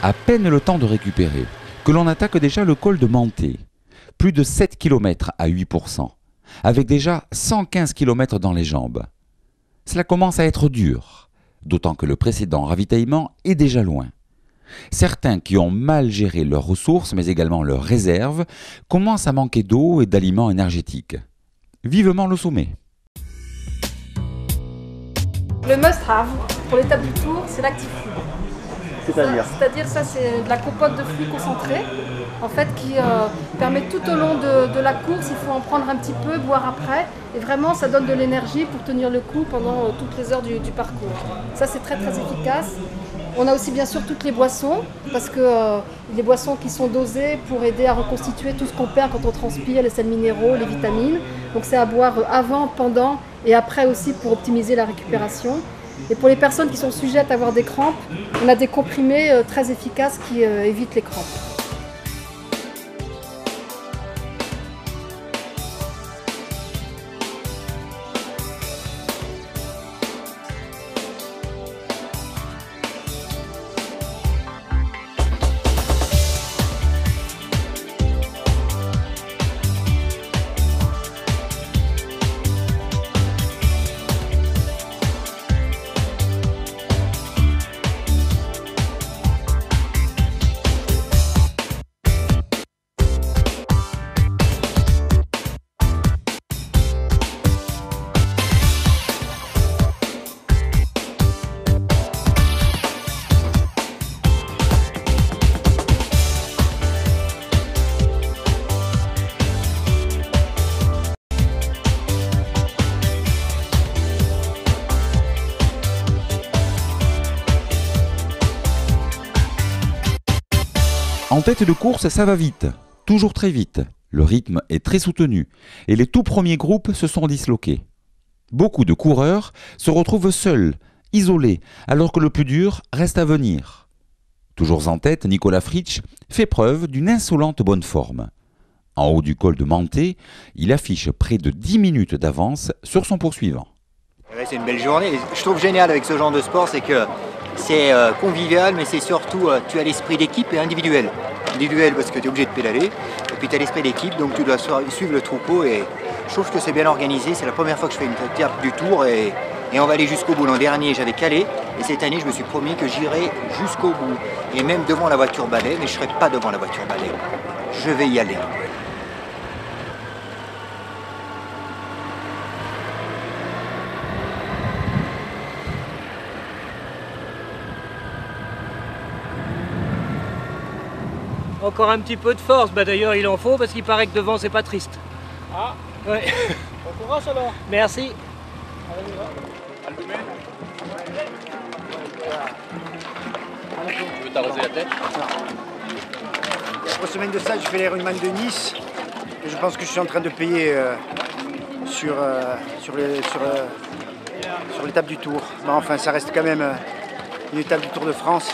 À peine le temps de récupérer que l'on attaque déjà le col de Manté. Plus de 7 km à 8%, avec déjà 115 km dans les jambes. Cela commence à être dur, d'autant que le précédent ravitaillement est déjà loin. Certains qui ont mal géré leurs ressources, mais également leurs réserves, commencent à manquer d'eau et d'aliments énergétiques. Vivement le sommet. Le must-have pour l'étape du Tour, c'est l'active food. C'est-à-dire Ça, c'est de la compote de fruits concentrés, en fait, qui permet tout au long de la course, il faut en prendre un petit peu, boire après, et vraiment, ça donne de l'énergie pour tenir le coup pendant toutes les heures du parcours. Ça, c'est très très efficace. On a aussi bien sûr toutes les boissons, parce que les boissons qui sont dosées pour aider à reconstituer tout ce qu'on perd quand on transpire, les sels minéraux, les vitamines. Donc c'est à boire avant, pendant et après aussi pour optimiser la récupération. Et pour les personnes qui sont sujettes à avoir des crampes, on a des comprimés très efficaces qui évitent les crampes. En tête de course, ça va vite, toujours très vite. Le rythme est très soutenu et les tout premiers groupes se sont disloqués. Beaucoup de coureurs se retrouvent seuls, isolés, alors que le plus dur reste à venir. Toujours en tête, Nicolas Fritsch fait preuve d'une insolente bonne forme. En haut du col de Manté, il affiche près de 10 minutes d'avance sur son poursuivant. Ouais, c'est une belle journée. Je trouve génial avec ce genre de sport, c'est que c'est convivial, mais c'est surtout, tu as l'esprit d'équipe et individuel. Individuel parce que tu es obligé de pédaler, et puis tu as l'esprit d'équipe, donc tu dois suivre le troupeau, et je trouve que c'est bien organisé. C'est la première fois que je fais une étape du Tour, et on va aller jusqu'au bout. L'an dernier, j'avais calé, et cette année, je me suis promis que j'irai jusqu'au bout, et même devant la voiture balai, mais je ne serai pas devant la voiture balai. Je vais y aller. Encore un petit peu de force, bah d'ailleurs il en faut parce qu'il paraît que devant c'est pas triste. Ah, Ouais. bon courage alors. Merci. Tu veux t'arroser la tête? 3 semaines de ça, j'ai fait l'Ironman de Nice. Et je pense que je suis en train de payer sur l'étape du Tour. Bon, enfin, ça reste quand même une étape du Tour de France.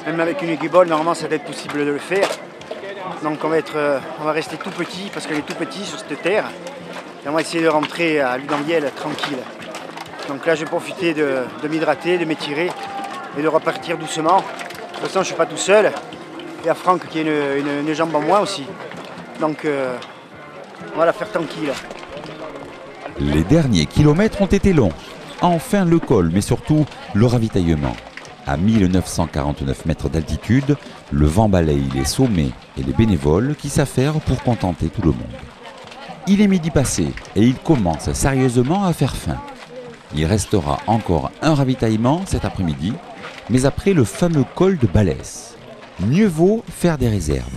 Même avec une aiguille-bolle, normalement, ça doit être possible de le faire. Donc on va rester tout petit, parce qu'on est tout petit sur cette terre. Et on va essayer de rentrer à Ludanviel tranquille. Donc là, je vais profiter de m'hydrater, de m'étirer et de repartir doucement. De toute façon, je ne suis pas tout seul. Il y a Franck qui a une jambe en moins aussi. Donc on va la faire tranquille. Les derniers kilomètres ont été longs. Enfin le col, mais surtout le ravitaillement. À 1949 mètres d'altitude, le vent balaye les sommets et les bénévoles qui s'affairent pour contenter tout le monde. Il est midi passé et il commence sérieusement à faire faim. Il restera encore un ravitaillement cet après-midi, mais après le fameux col de Balès. Mieux vaut faire des réserves.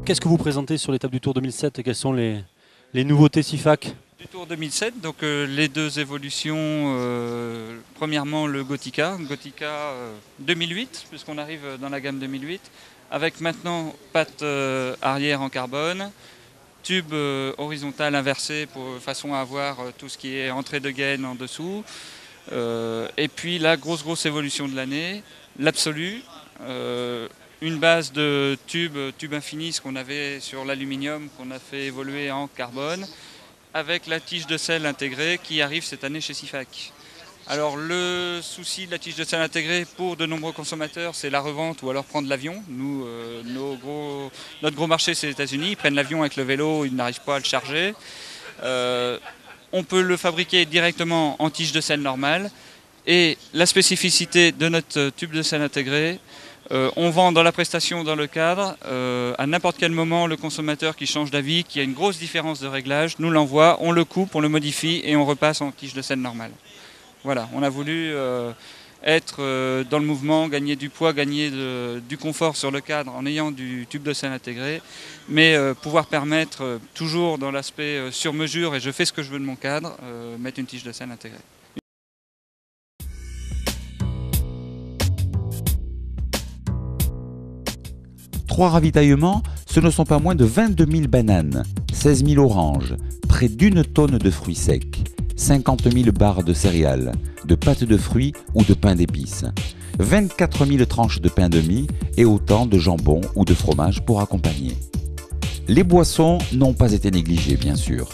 Qu'est-ce que vous présentez sur l'étape du Tour 2007 et quelles sont les nouveautés SIFAC? Du Tour 2007, donc les deux évolutions, premièrement le Gothica 2008, puisqu'on arrive dans la gamme 2008, avec maintenant patte arrière en carbone, tube horizontal inversé pour façon à avoir tout ce qui est entrée de gaine en dessous, et puis la grosse évolution de l'année, l'absolu, une base de tube infini, ce qu'on avait sur l'aluminium, qu'on a fait évoluer en carbone, avec la tige de sel intégrée qui arrive cette année chez SIFAC. Alors le souci de la tige de selle intégrée pour de nombreux consommateurs, c'est la revente ou alors prendre l'avion. Nous, notre gros marché, c'est les États-Unis. Ils prennent l'avion avec le vélo, ils n'arrivent pas à le charger. On peut le fabriquer directement en tige de selle normale. Et la spécificité de notre tube de selle intégré, on vend dans la prestation, dans le cadre, à n'importe quel moment, le consommateur qui change d'avis, qui a une grosse différence de réglage, nous l'envoie, on le coupe, on le modifie et on repasse en tige de selle normale. Voilà, on a voulu être dans le mouvement, gagner du poids, gagner du confort sur le cadre en ayant du tube de selle intégré, mais pouvoir permettre, toujours dans l'aspect sur mesure et je fais ce que je veux de mon cadre, mettre une tige de selle intégrée. Trois ravitaillements, ce ne sont pas moins de 22 000 bananes, 16 000 oranges, près d'1 tonne de fruits secs, 50 000 barres de céréales, de pâtes de fruits ou de pain d'épices, 24 000 tranches de pain de mie et autant de jambon ou de fromage pour accompagner. Les boissons n'ont pas été négligées bien sûr.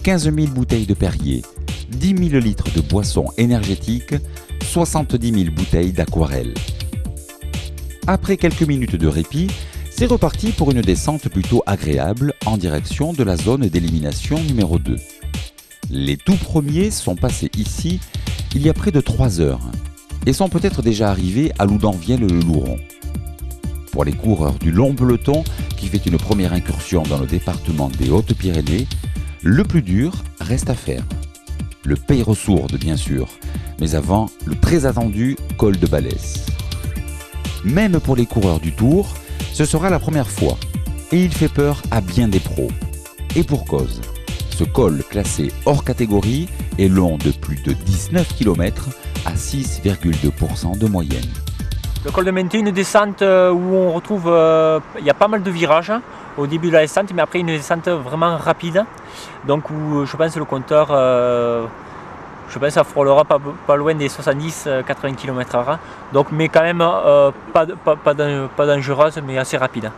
15 000 bouteilles de Perrier, 10 000 litres de boissons énergétiques, 70 000 bouteilles d'aquarelle. Après quelques minutes de répit, c'est reparti pour une descente plutôt agréable en direction de la zone d'élimination numéro 2. Les tout premiers sont passés ici il y a près de 3 heures et sont peut-être déjà arrivés à Loudanvielle-le-Louron. Pour les coureurs du long peloton qui fait une première incursion dans le département des Hautes-Pyrénées, le plus dur reste à faire. Le Peyrre-Sourde bien sûr, mais avant le très attendu col de Balès. Même pour les coureurs du Tour, ce sera la première fois et il fait peur à bien des pros. Et pour cause, ce col classé hors catégorie est long de plus de 19 km à 6,2% de moyenne. Le col de Menté, une descente où on retrouve, il y a pas mal de virages au début de la descente, mais après une descente vraiment rapide. Donc où je pense le compteur, je pense ça frôlera pas loin des 70-80 km/h. Donc mais quand même pas dangereuse, mais assez rapide.